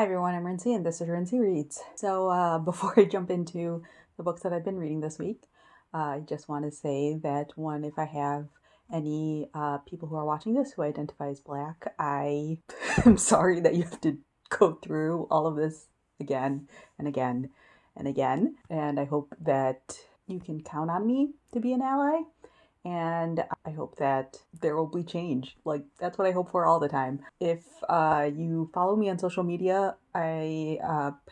Hi everyone, I'm Rincey and this is Rincey Reads. So before I jump into the books that I've been reading this week, I just want to say that one, if I have any people who are watching this who identify as Black, I am sorry that you have to go through all of this again and again and again. And I hope that you can count on me to be an ally. And I hope that there will be change. Like, that's what I hope for all the time. If you follow me on social media, I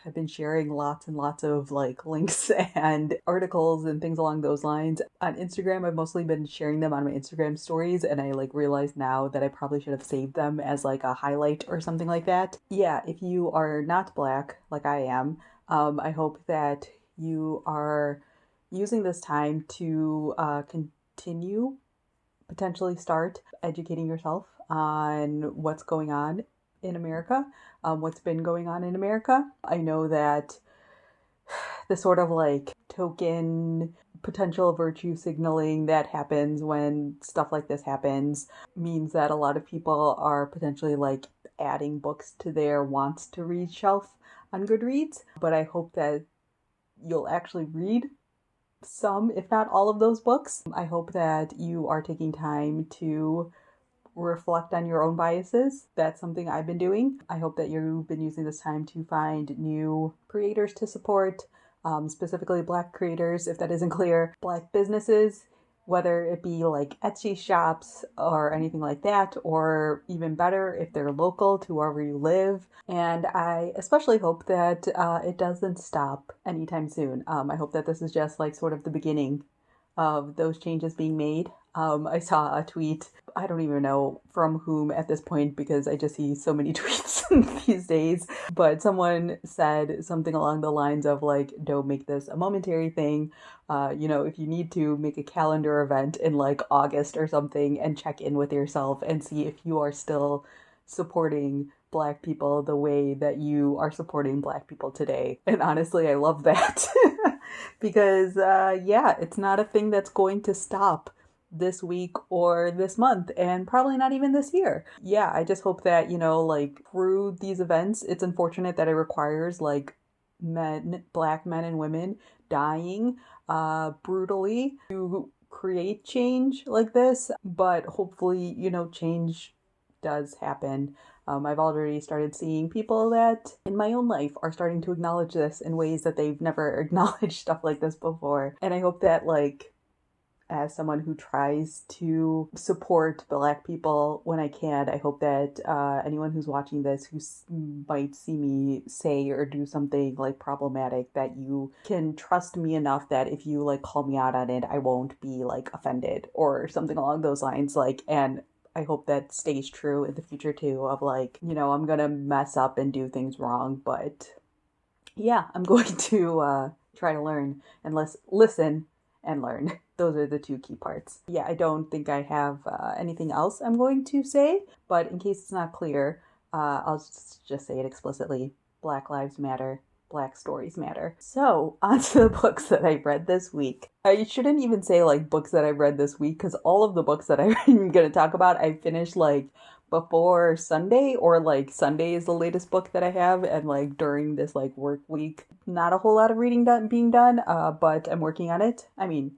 have been sharing lots and lots of like links and articles and things along those lines. On Instagram, I've mostly been sharing them on my Instagram stories, and I like realize now that I probably should have saved them as like a highlight or something like that. Yeah, if you are not Black, like I am, I hope that you are using this time to continue, potentially start educating yourself on what's going on in America, what's been going on in America. I know that the sort of like token potential virtue signaling that happens when stuff like this happens means that a lot of people are potentially like adding books to their wants to read shelf on Goodreads. But I hope that you'll actually read some, if not all of those books. I hope that you are taking time to reflect on your own biases. That's something I've been doing. I hope that you've been using this time to find new creators to support, specifically Black creators, if that isn't clear, Black businesses, whether it be like Etsy shops or anything like that, or even better, if they're local to wherever you live. And I especially hope that it doesn't stop anytime soon. I hope that this is just like sort of the beginning of those changes being made. I saw a tweet, I don't even know from whom at this point because I just see so many tweets these days, but someone said something along the lines of like, don't make this a momentary thing. If you need to, make a calendar event in like August or something and check in with yourself and see if you are still supporting Black people the way that you are supporting Black people today. And honestly, I love that because, it's not a thing that's going to stop this week or this month, and probably not even this year. Yeah, I just hope that, like through these events, it's unfortunate that it requires like Black men and women dying brutally to create change like this, but hopefully, change does happen. I've already started seeing people that in my own life are starting to acknowledge this in ways that they've never acknowledged stuff like this before. And I hope that, like, as someone who tries to support Black people when I can, I hope that anyone who's watching this who might see me say or do something like problematic, that you can trust me enough that if you like call me out on it, I won't be like offended or something along those lines. Like, and I hope that stays true in the future too, of like, I'm gonna mess up and do things wrong, but yeah, I'm going to try to learn and listen and learn. Those are the two key parts. Yeah, I don't think I have anything else I'm going to say, but in case it's not clear, I'll just say it explicitly. Black Lives Matter. Black stories matter. So, on to the books that I've read this week. I shouldn't even say like books that I've read this week, because all of the books that I'm going to talk about, I finished like before Sunday, or like Sunday is the latest book that I have, and like during this like work week, not a whole lot of reading being done, but I'm working on it. I mean,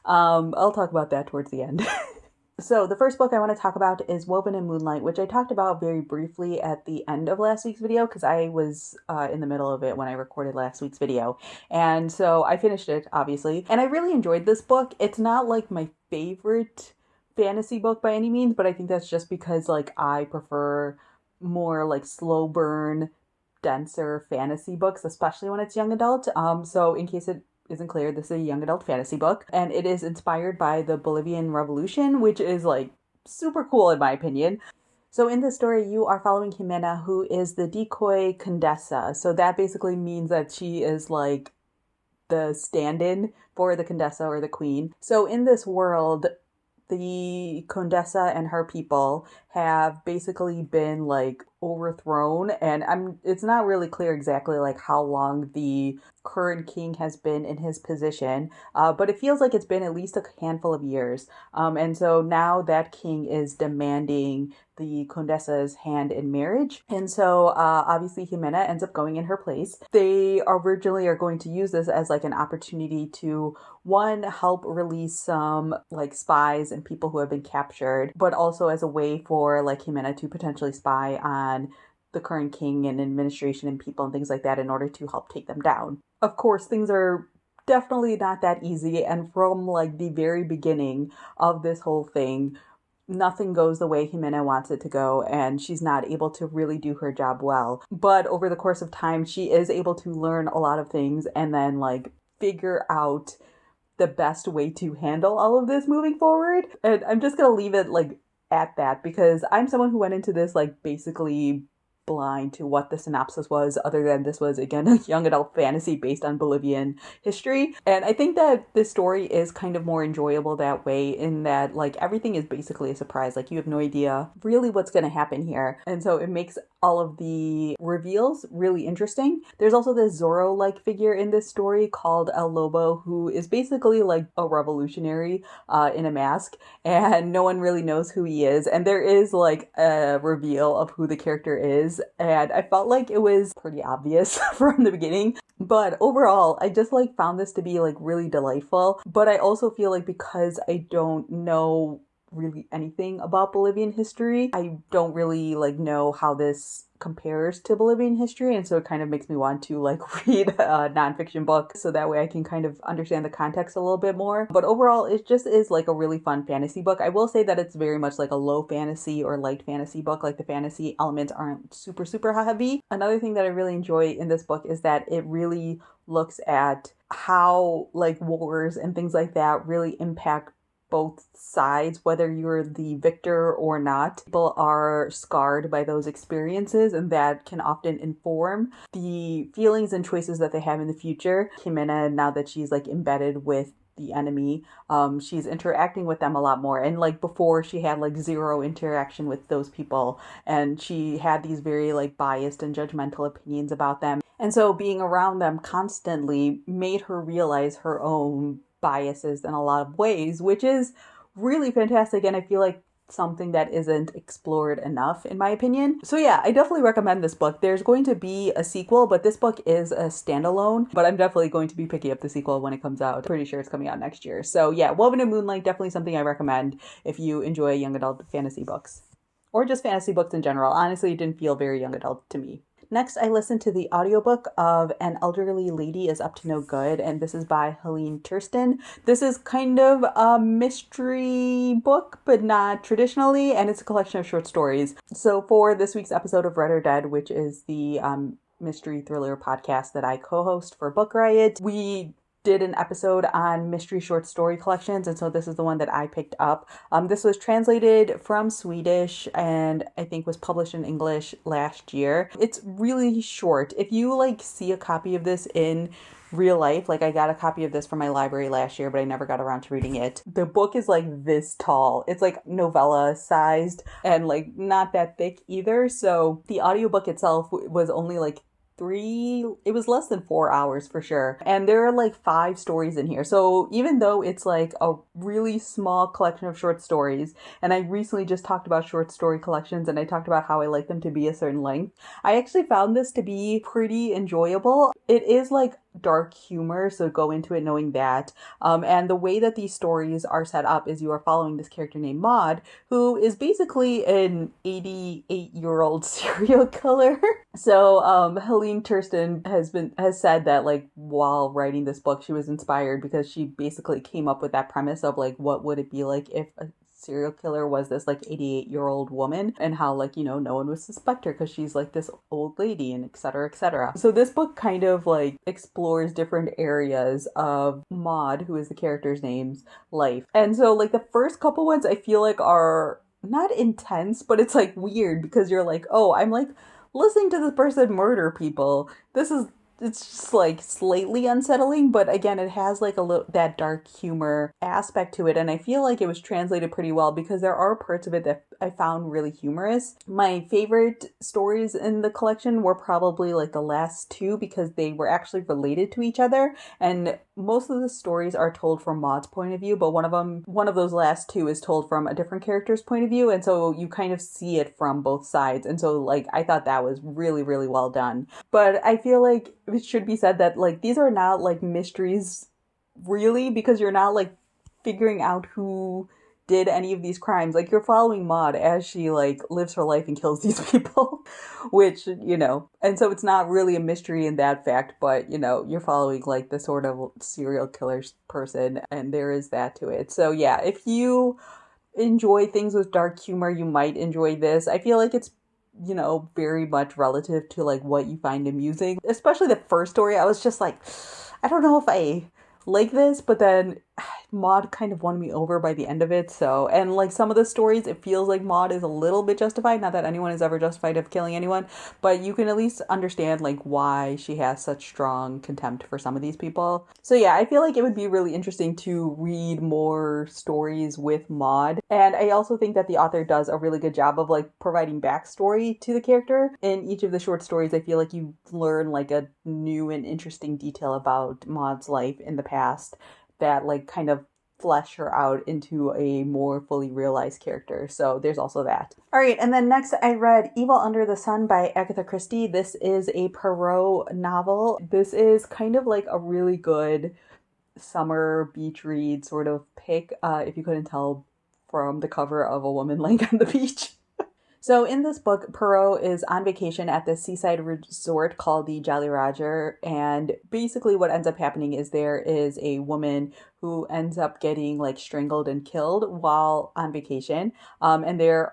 I'll talk about that towards the end. So the first book I want to talk about is Woven in Moonlight, which I talked about very briefly at the end of last week's video because I was in the middle of it when I recorded last week's video. And so I finished it, obviously. And I really enjoyed this book. It's not like my favorite fantasy book by any means, but I think that's just because like I prefer more like slow burn, denser fantasy books, especially when it's young adult. So in case it isn't clear, this is a young adult fantasy book, and it is inspired by the Bolivian Revolution, which is like super cool in my opinion. So in this story, you are following Jimena, who is the decoy condesa. So that basically means that she is like the stand-in for the condesa or the queen. So in this world, the Condesa and her people have basically been like overthrown, and it's not really clear exactly like how long the current king has been in his position, but it feels like it's been at least a handful of years. And so now that king is demanding the Condessa's hand in marriage. And so obviously Jimena ends up going in her place. They originally are going to use this as like an opportunity to, one, help release some like spies and people who have been captured, but also as a way for like Jimena to potentially spy on the current king and administration and people and things like that in order to help take them down. Of course, things are definitely not that easy, and from like the very beginning of this whole thing, nothing goes the way Jimena wants it to go, and she's not able to really do her job well. But over the course of time, she is able to learn a lot of things and then like figure out the best way to handle all of this moving forward. And I'm just gonna leave it like at that, because I'm someone who went into this like basically blind to what the synopsis was, other than this was again a young adult fantasy based on Bolivian history. And I think that this story is kind of more enjoyable that way, in that like everything is basically a surprise. Like you have no idea really what's going to happen here, and so it makes all of the reveals really interesting. There's also this Zorro-like figure in this story called El Lobo, who is basically like a revolutionary in a mask, and no one really knows who he is. And there is like a reveal of who the character is, and I felt like it was pretty obvious from the beginning. But overall, I just like found this to be like really delightful. But I also feel like because I don't know really anything about Bolivian history, I don't really like know how this compares to Bolivian history, and so it kind of makes me want to like read a nonfiction book so that way I can kind of understand the context a little bit more. But overall, it just is like a really fun fantasy book. I will say that it's very much like a low fantasy or light fantasy book. Like the fantasy elements aren't super heavy. Another thing that I really enjoy in this book is that it really looks at how like wars and things like that really impact both sides, whether you're the victor or not. People are scarred by those experiences, and that can often inform the feelings and choices that they have in the future. Jimena, now that she's like embedded with the enemy, she's interacting with them a lot more, and like before she had like zero interaction with those people, and she had these very like biased and judgmental opinions about them, and so being around them constantly made her realize her own biases in a lot of ways, which is really fantastic, and I feel like something that isn't explored enough in my opinion. So yeah, I definitely recommend this book. There's going to be a sequel, but this book is a standalone, but I'm definitely going to be picking up the sequel when it comes out. Pretty sure it's coming out next year. So yeah, Woven in Moonlight, definitely something I recommend if you enjoy young adult fantasy books, or just fantasy books in general. Honestly, it didn't feel very young adult to me. Next, I listened to the audiobook of An Elderly Lady is Up to No Good, and this is by Helene Thurston. This is kind of a mystery book, but not traditionally, and it's a collection of short stories. So for this week's episode of Read or Dead, which is the mystery thriller podcast that I co-host for Book Riot, we did an episode on mystery short story collections, and so this is the one that I picked up. This was translated from Swedish and I think was published in English last year. It's really short. If you like see a copy of this in real life, like I got a copy of this from my library last year, but I never got around to reading it. The book is like this tall. It's like novella sized and like not that thick either. So the audiobook itself was only like it was less than 4 hours for sure. And there are like 5 stories in here. So even though it's like a really small collection of short stories, and I recently just talked about short story collections and I talked about how I like them to be a certain length, I actually found this to be pretty enjoyable. It is like dark humor, so go into it knowing that. And the way that these stories are set up is you are following this character named Maud, who is basically an 88-year-old serial killer. So Helene Thurston has said that like while writing this book, she was inspired because she basically came up with that premise of like what would it be like if a serial killer was this like 88-year-old woman, and how like, you know, no one would suspect her because she's like this old lady, and etc etc. So this book kind of like explores different areas of Maud, who is the character's name's life. And so like the first couple ones I feel like are not intense, but it's like weird because you're like, oh, I'm like listening to this person murder people. It's just like slightly unsettling, but again, it has like a little that dark humor aspect to it, and I feel like it was translated pretty well because there are parts of it that I found really humorous. My favorite stories in the collection were probably like the last two because they were actually related to each other. And most of the stories are told from Maud's point of view, but one of those last two is told from a different character's point of view. And so you kind of see it from both sides. And so like, I thought that was really, really well done. But I feel like it should be said that like, these are not like mysteries really, because you're not like figuring out who did any of these crimes. Like, you're following Maud as she like lives her life and kills these people, which, and so it's not really a mystery in that fact, but you're following like the sort of serial killer person, and there is that to it. So yeah, if you enjoy things with dark humor, you might enjoy this. I feel like it's very much relative to like what you find amusing. Especially the first story, I was just like, I don't know if I like this, but then Maud kind of won me over by the end of it. So, and like some of the stories, it feels like Maud is a little bit justified. Not that anyone is ever justified of killing anyone, but you can at least understand like why she has such strong contempt for some of these people. So yeah, I feel like it would be really interesting to read more stories with Maud. And I also think that the author does a really good job of like providing backstory to the character. In each of the short stories, I feel like you learn like a new and interesting detail about Maud's life in the past that like kind of flesh her out into a more fully realized character. So there's also that. All right, and then next I read Evil Under the Sun by Agatha Christie. This is a Poirot novel. This is kind of like a really good summer beach read sort of pick, if you couldn't tell from the cover of a woman laying on the beach. So in this book, Poirot is on vacation at this seaside resort called the Jolly Roger. And basically what ends up happening is there is a woman who ends up getting like strangled and killed while on vacation. And there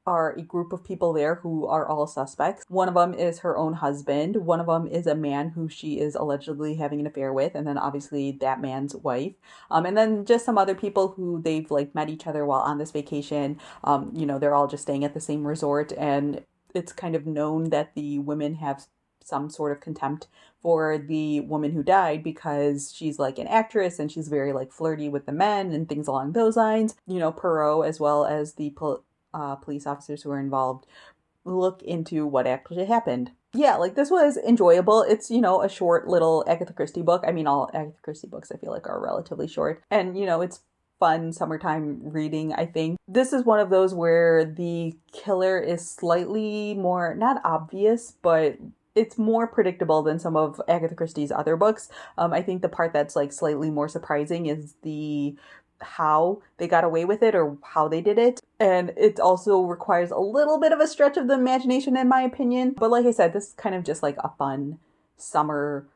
are a group of people there who are all suspects. One of them is her own husband. One of them is a man who she is allegedly having an affair with. And then obviously that man's wife. And then just some other people who they've like met each other while on this vacation. They're all just staying at the same resort. And it's kind of known that the women have some sort of contempt for the woman who died because she's like an actress and she's very like flirty with the men and things along those lines. Poirot, as well as the police officers who are involved, look into what actually happened. Yeah, like this was enjoyable. It's, a short little Agatha Christie book. I mean, all Agatha Christie books I feel like are relatively short. And, it's fun summertime reading, I think. This is one of those where the killer is slightly more, not obvious, but it's more predictable than some of Agatha Christie's other books. I think the part that's like slightly more surprising is how they got away with it or how they did it. And it also requires a little bit of a stretch of the imagination, in my opinion. But like I said, this is kind of just like a fun summer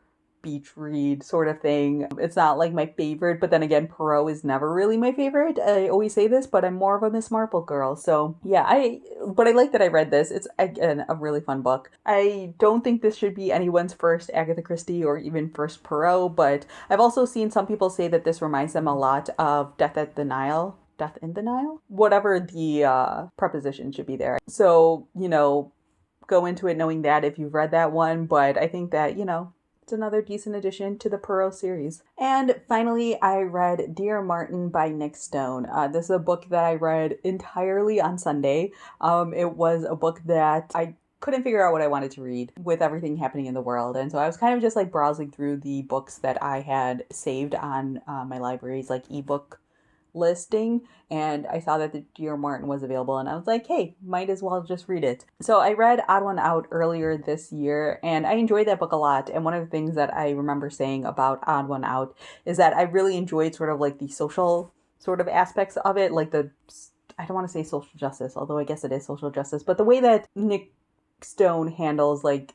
beach read sort of thing. It's not like my favorite, but then again, Poirot is never really my favorite. I always say this, but I'm more of a Miss Marple girl. So yeah, I like that I read this. It's, again, a really fun book. I don't think this should be anyone's first Agatha Christie or even first Poirot, but I've also seen some people say that this reminds them a lot of Death in the Nile, whatever the preposition should be there. So, go into it knowing that if you've read that one, but I think that, it's another decent addition to the Poirot series. And finally, I read Dear Martin by Nick Stone. This is a book that I read entirely on Sunday. It was a book that I couldn't figure out what I wanted to read with everything happening in the world. And so I was kind of just like browsing through the books that I had saved on my library's like ebook listing, and I saw that the Dear Martin was available, and I was like, hey, might as well just read it. So I read Odd One Out earlier this year, and I enjoyed that book a lot. And one of the things that I remember saying about Odd One Out is that I really enjoyed sort of like the social sort of aspects of it, like I don't want to say social justice, although I guess it is social justice, but the way that Nick Stone handles like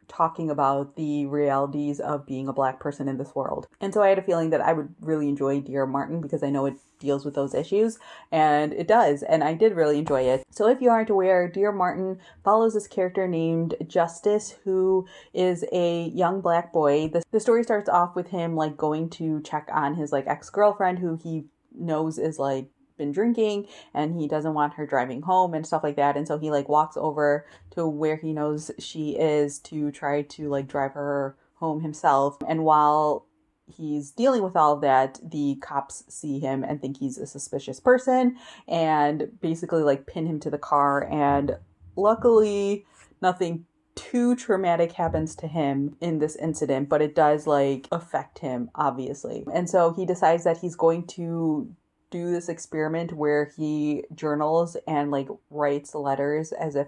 talking about the realities of being a Black person in this world. And so I had a feeling that I would really enjoy Dear Martin because I know it deals with those issues, and it does, and I did really enjoy it. So if you aren't aware, Dear Martin follows this character named Justice, who is a young Black boy. The story starts off with him like going to check on his like ex-girlfriend who he knows is like been drinking, and he doesn't want her driving home and stuff like that. And so he like walks over to where he knows she is to try to like drive her home himself. And while he's dealing with all of that, the cops see him and think he's a suspicious person and basically like pin him to the car. And luckily, nothing too traumatic happens to him in this incident, but it does like affect him, obviously. And so he decides that he's going to do this experiment where he journals and like writes letters as if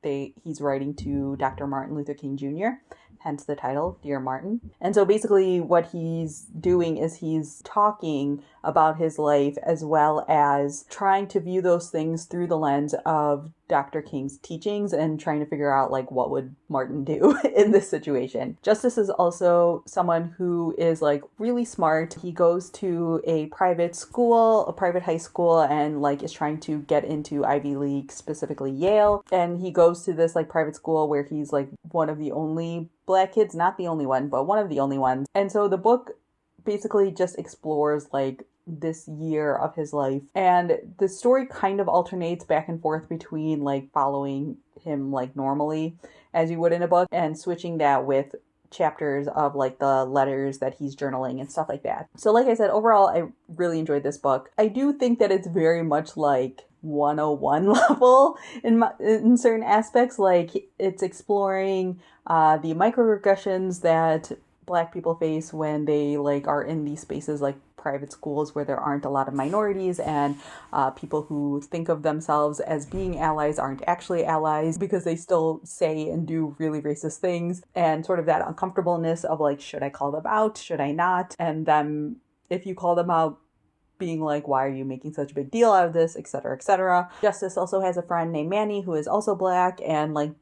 he's writing to Dr. Martin Luther King Jr., hence the title, Dear Martin. And so basically what he's doing is he's talking about his life as well as trying to view those things through the lens of Dr. King's teachings and trying to figure out like what would Martin do in this situation. Justice is also someone who is like really smart. He goes to a private school, a private high school, and like is trying to get into Ivy League, specifically Yale. And he goes to this like private school where he's like one of the only Black kids, not the only one, but one of the only ones. And so the book basically just explores like this year of his life, and the story kind of alternates back and forth between like following him like normally as you would in a book and switching that with chapters of like the letters that he's journaling and stuff like that. So like I said, overall I really enjoyed this book. I do think that it's very much like 101 level in certain aspects. Like it's exploring the microaggressions that Black people face when they like are in these spaces like private schools where there aren't a lot of minorities, and people who think of themselves as being allies aren't actually allies because they still say and do really racist things, and sort of that uncomfortableness of like, should I call them out? Should I not? And them, if you call them out, being like, why are you making such a big deal out of this, etc., etc. Justice also has a friend named Manny who is also Black, and like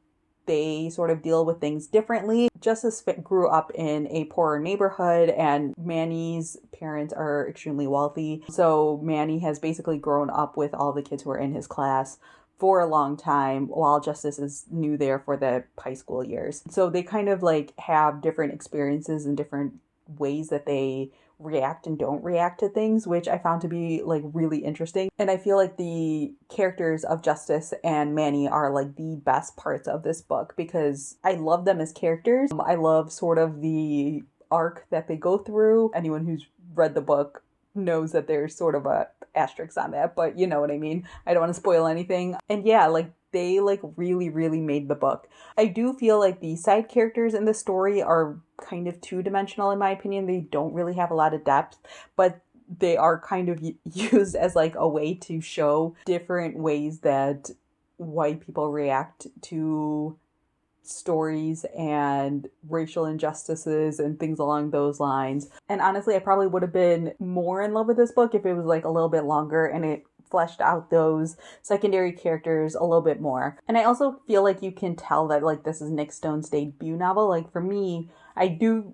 they sort of deal with things differently. Justice grew up in a poorer neighborhood, and Manny's parents are extremely wealthy. So Manny has basically grown up with all the kids who are in his class for a long time, while Justice is new there for the high school years. So they kind of like have different experiences and different ways that they react and don't react to things, which I found to be like really interesting. And I feel like the characters of Justice and Manny are like the best parts of this book because I love them as characters. I love sort of the arc that they go through. Anyone who's read the book knows that there's sort of a asterisk on that, but you know what I mean. I don't want to spoil anything. And yeah, like they like really, really made the book. I do feel like the side characters in the story are kind of two-dimensional in my opinion. They don't really have a lot of depth, but they are kind of used as like a way to show different ways that white people react to stories and racial injustices and things along those lines. And honestly, I probably would have been more in love with this book if it was like a little bit longer and it fleshed out those secondary characters a little bit more. And I also feel like you can tell that like this is Nick Stone's debut novel. Like for me, I do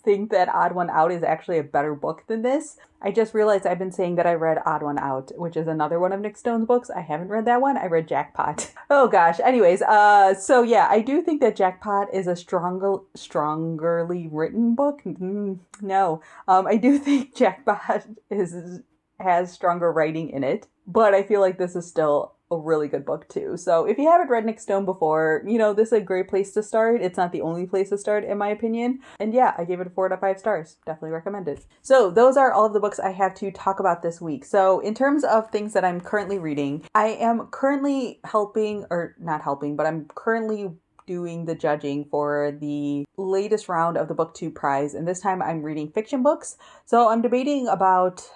think that Odd One Out is actually a better book than this. I just realized I've been saying that I read Odd One Out, which is another one of Nick Stone's books. I haven't read that one. I read Jackpot. Oh gosh. Anyways, so yeah, I do think that Jackpot is a strongerly written book. No. I do think Jackpot has stronger writing in it, but I feel like this is still a really good book too. So if you haven't read Nick Stone before, you know, this is a great place to start. It's not the only place to start in my opinion. And yeah, I gave it a 4 out of 5 stars. Definitely recommend it. So those are all of the books I have to talk about this week. So in terms of things that I'm currently reading, I am currently I'm currently doing the judging for the latest round of the BookTube prize. And this time I'm reading fiction books. So I'm debating about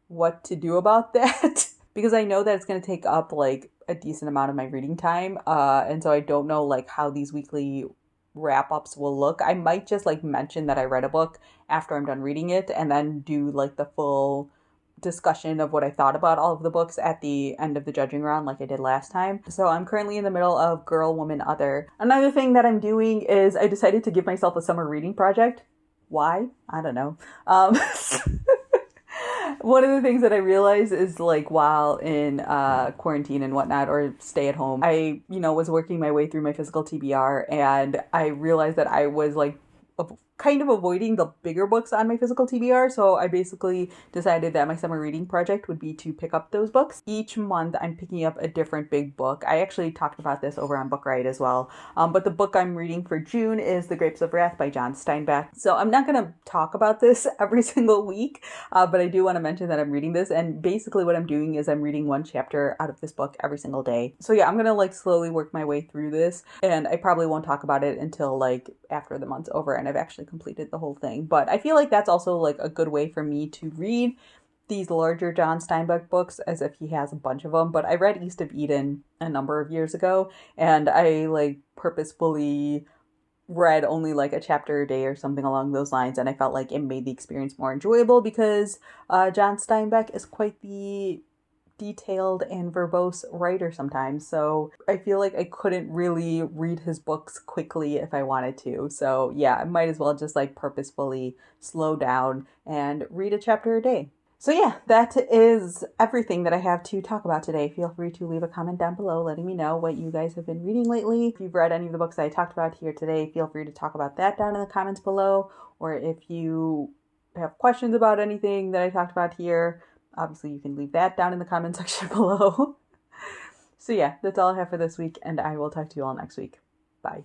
what to do about that. Because I know that it's going to take up like a decent amount of my reading time. And so I don't know like how these weekly wrap-ups will look. I might just like mention that I read a book after I'm done reading it and then do like the full discussion of what I thought about all of the books at the end of the judging round like I did last time. So I'm currently in the middle of Girl, Woman, Other. Another thing that I'm doing is I decided to give myself a summer reading project. Why? I don't know. One of the things that I realized is like while in quarantine and whatnot or stay at home, I, was working my way through my physical TBR and I realized that I was like kind of avoiding the bigger books on my physical TBR, so I basically decided that my summer reading project would be to pick up those books. Each month I'm picking up a different big book. I actually talked about this over on Book Riot as well, but the book I'm reading for June is The Grapes of Wrath by John Steinbeck. So I'm not going to talk about this every single week, but I do want to mention that I'm reading this, and basically what I'm doing is I'm reading one chapter out of this book every single day. So yeah, I'm going to like slowly work my way through this, and I probably won't talk about it until like after the month's over and I've actually completed the whole thing. But I feel like that's also like a good way for me to read these larger John Steinbeck books, as if he has a bunch of them. But I read East of Eden a number of years ago, and I like purposefully read only like a chapter a day or something along those lines, and I felt like it made the experience more enjoyable because John Steinbeck is quite the detailed and verbose writer sometimes, so I feel like I couldn't really read his books quickly if I wanted to. So yeah, I might as well just like purposefully slow down and read a chapter a day. So yeah, that is everything that I have to talk about today. Feel free to leave a comment down below letting me know what you guys have been reading lately. If you've read any of the books that I talked about here today, feel free to talk about that down in the comments below. Or if you have questions about anything that I talked about here, obviously you can leave that down in the comment section below. So yeah, that's all I have for this week, and I will talk to you all next week. Bye.